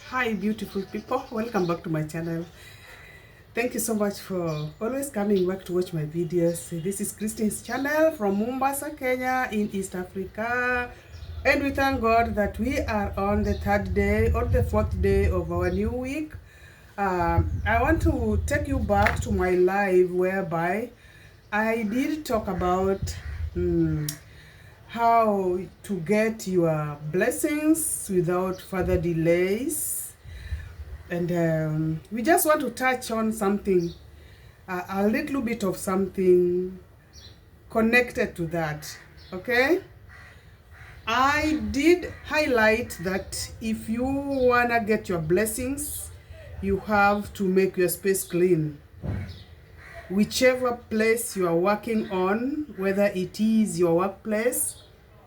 Hi beautiful people, welcome back to my channel. Thank you so much for always coming back to watch my videos. This is Christine's channel from Mombasa, Kenya in East Africa, and we thank God that we are on the third day or the fourth day of our new week. I want to take you back to my live whereby I did talk about how to get your blessings without further delays. And we just want to touch on something, a little bit of something connected to that, okay? I did highlight that if you wanna get your blessings, you have to make your space clean. Whichever place you are working on, whether it is your workplace,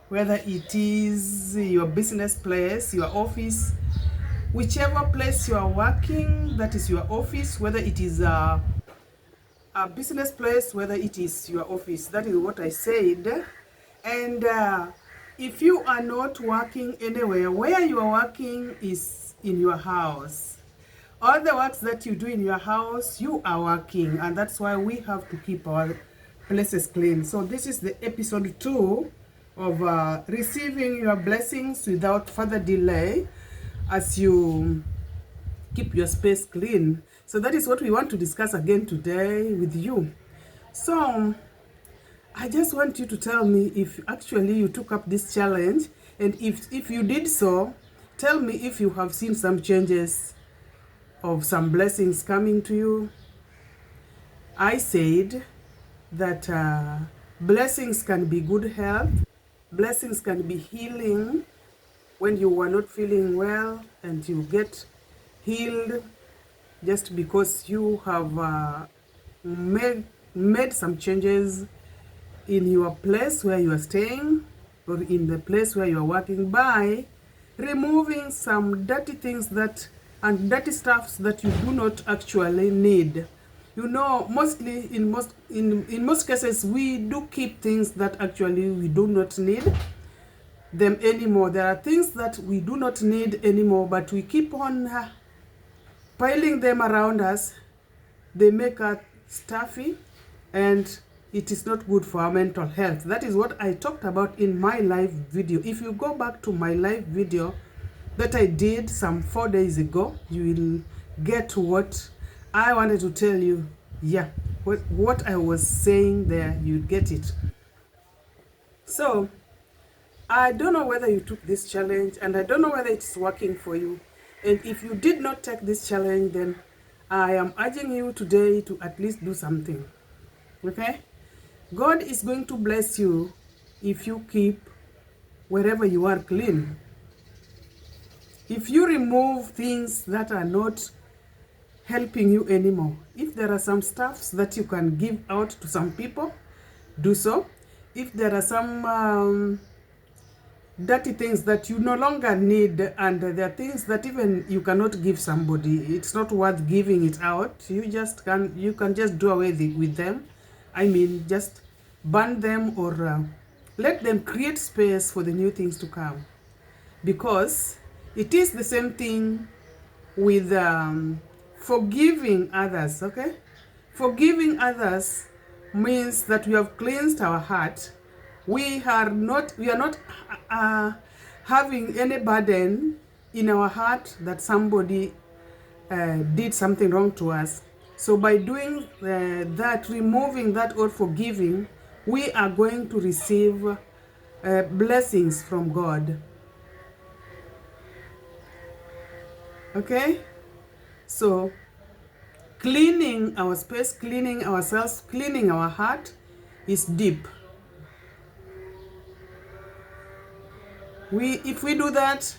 whether it is your business place, your office, whichever place you are working, that is your office, whether it is a business place, whether it is your office, that is what I said. And if you are not working anywhere, where you are working is in your house. All the works that you do in your house, you are working, and that's why we have to keep our places clean. So this is the episode 2 of receiving your blessings without further delay as you keep your space clean. So that is what we want to discuss again today with you. So I just want you to tell me if actually you took up this challenge, and if you did so, tell me if you have seen some changes of some blessings coming to you. I said that blessings can be good health, blessings can be healing when you were not feeling well and you get healed just because you have made some changes in your place where you are staying or in the place where you are working by removing some dirty things that and dirty stuffs that you do not actually need. You know, mostly in most cases we do keep things that actually we do not need them anymore. There are things that we do not need anymore, but we keep on piling them around us. They make us stuffy and it is not good for our mental health. That is what I talked about in my live video. If you go back to my live video that I did some 4 days ago, you will get what I wanted to tell you. Yeah, what I was saying there, you get it. So I don't know whether you took this challenge, and I don't know whether it's working for you. And if you did not take this challenge, then I am urging you today to at least do something. Okay? God is going to bless you if you keep wherever you are clean. If you remove things that are not helping you anymore, if there are some stuffs that you can give out to some people, do so. If there are some dirty things that you no longer need, and there are things that even you cannot give somebody, it's not worth giving it out, you can just do away with them. I mean, just burn them or let them create space for the new things to come. Because it is the same thing with forgiving others, okay? Forgiving others means that we have cleansed our heart. We are not having any burden in our heart that somebody did something wrong to us. So by doing that, removing that or forgiving, we are going to receive blessings from God. Okay? So cleaning our space, cleaning ourselves, cleaning our heart is deep. If we do that,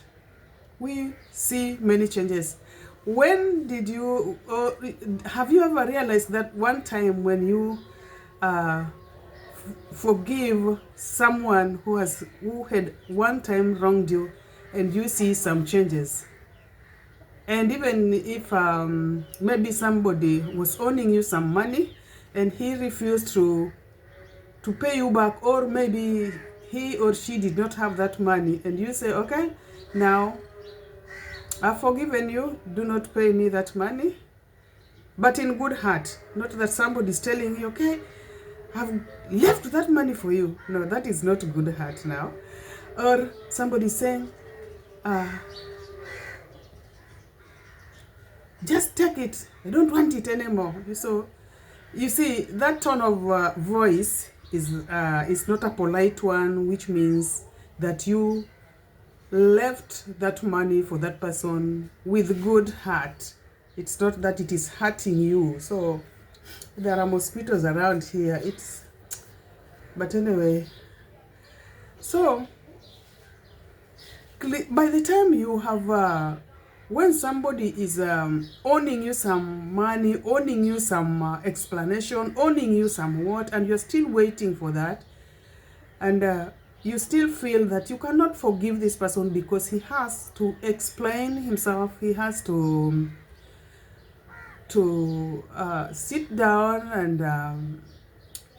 we see many changes. When did you, have you ever realized that one time when you forgive someone who had one time wronged you, and you see some changes? And even if maybe somebody was owing you some money and he refused to pay you back, or maybe he or she did not have that money, and you say, okay, now I've forgiven you, do not pay me that money. But in good heart, not that somebody's telling you, okay, I've left that money for you. No, that is not good heart now. Or somebody saying, just take it, I don't want it anymore. So you see, that tone of voice is not a polite one, which means that you left that money for that person with good heart. It's not that it is hurting you. So there are mosquitoes around here. But anyway, so by the time you have when somebody is owning you some money, owning you some explanation, owning you some what, and you're still waiting for that, and you still feel that you cannot forgive this person because he has to explain himself, he has to sit down and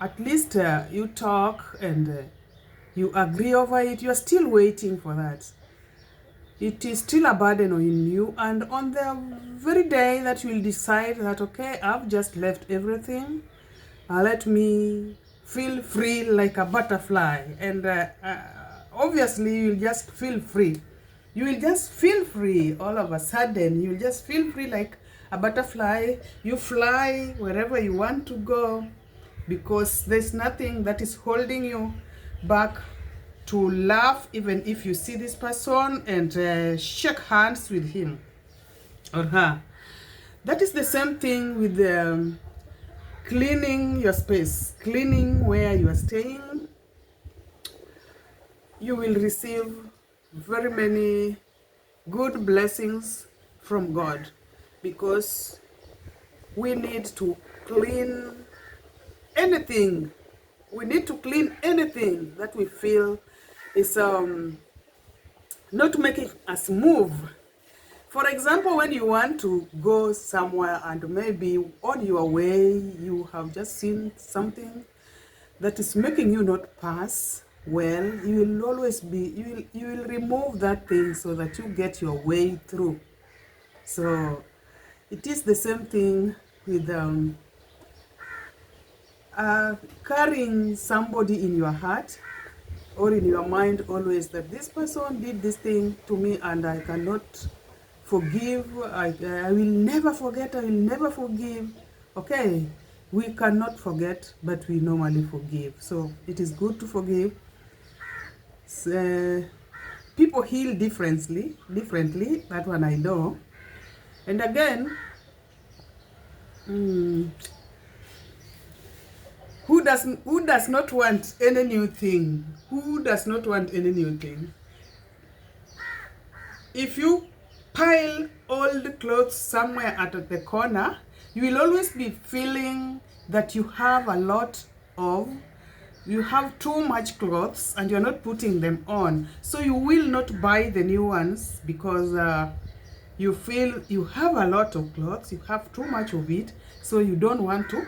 at least you talk and you agree over it. You are still waiting for that. It is still a burden on you, and on the very day that you will decide that, okay, I've just left everything, let me feel free like a butterfly, and obviously you'll just feel free. You will just feel free all of a sudden. You'll just feel free like a butterfly. You fly wherever you want to go because there's nothing that is holding you back to laugh even if you see this person and shake hands with him or her. That is the same thing with cleaning your space, cleaning where you are staying. You will receive very many good blessings from God because we need to clean anything. We need to clean anything that we feel is not making us move. For example, when you want to go somewhere and maybe on your way you have just seen something that is making you not pass well, you will always be, you will remove that thing so that you get your way through. So it is the same thing with carrying somebody in your heart or in your mind always that this person did this thing to me and I cannot forgive, I will never forget, I will never forgive. Okay, we cannot forget, but we normally forgive. So it is good to forgive. People heal differently, that one I know. And again, who does not want any new thing? Who does not want any new thing? If you pile old clothes somewhere at the corner, you will always be feeling that you have you have too much clothes and you're not putting them on. So you will not buy the new ones because you feel you have a lot of clothes, you have too much of it, so you don't want to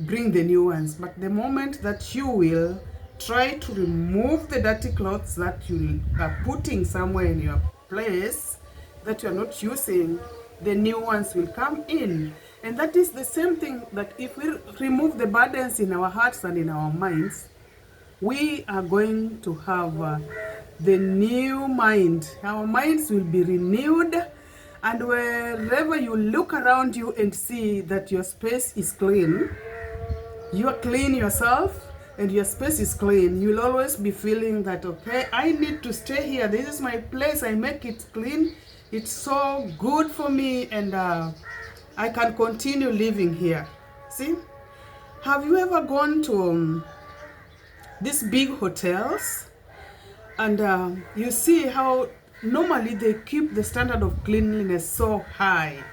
bring the new ones. But the moment that you will try to remove the dirty clothes that you are putting somewhere in your place that you are not using, the new ones will come in. And that is the same thing, that if we remove the burdens in our hearts and in our minds, we are going to have the new mind. Our minds will be renewed, and wherever you look around you and see that your space is clean, you are clean yourself and your space is clean, you'll always be feeling that, okay, I need to stay here. This is my place. I make it clean. It's so good for me, and I can continue living here. See? Have you ever gone to these big hotels and you see how normally they keep the standard of cleanliness so high,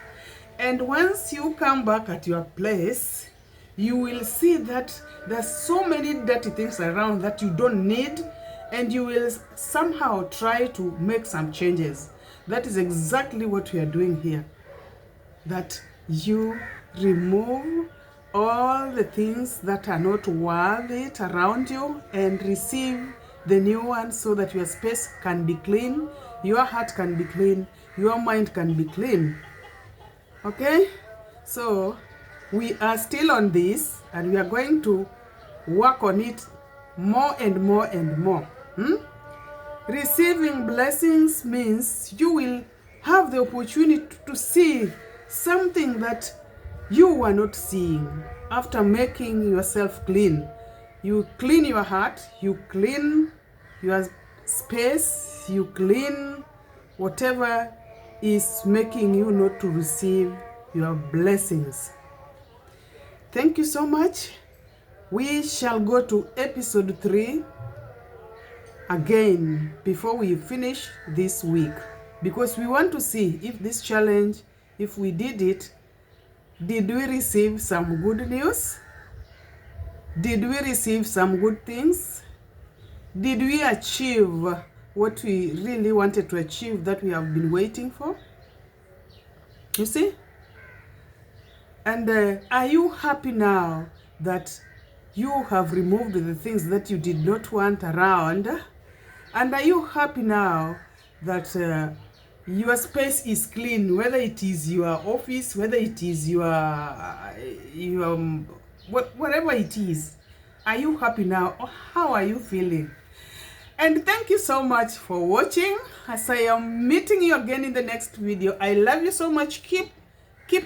and once you come back at your place, you will see that there's so many dirty things around that you don't need, and you will somehow try to make some changes. That is exactly what we are doing here, that you remove all the things that are not worth it around you and receive the new one, so that your space can be clean, your heart can be clean, your mind can be clean. Okay, so we are still on this, and we are going to work on it more and more and more. Receiving blessings means you will have the opportunity to see something that you were not seeing. After making yourself clean, you clean your heart, you clean your space, you clean whatever is making you not to receive your blessings. Thank you so much. We shall go to episode 3 again before we finish this week, because we want to see if this challenge, if we did it, did we receive some good news? Did we receive some good things? Did we achieve what we really wanted to achieve, that we have been waiting for? You see? And are you happy now that you have removed the things that you did not want around? And are you happy now that your space is clean, whether it is your office, whether it is your whatever it is? Are you happy now, or how are you feeling? And thank you so much for watching. As I am meeting you again in the next video, I love you so much. Keep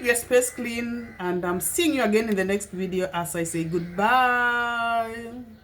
your space clean, and I'm seeing you again in the next video as I say goodbye.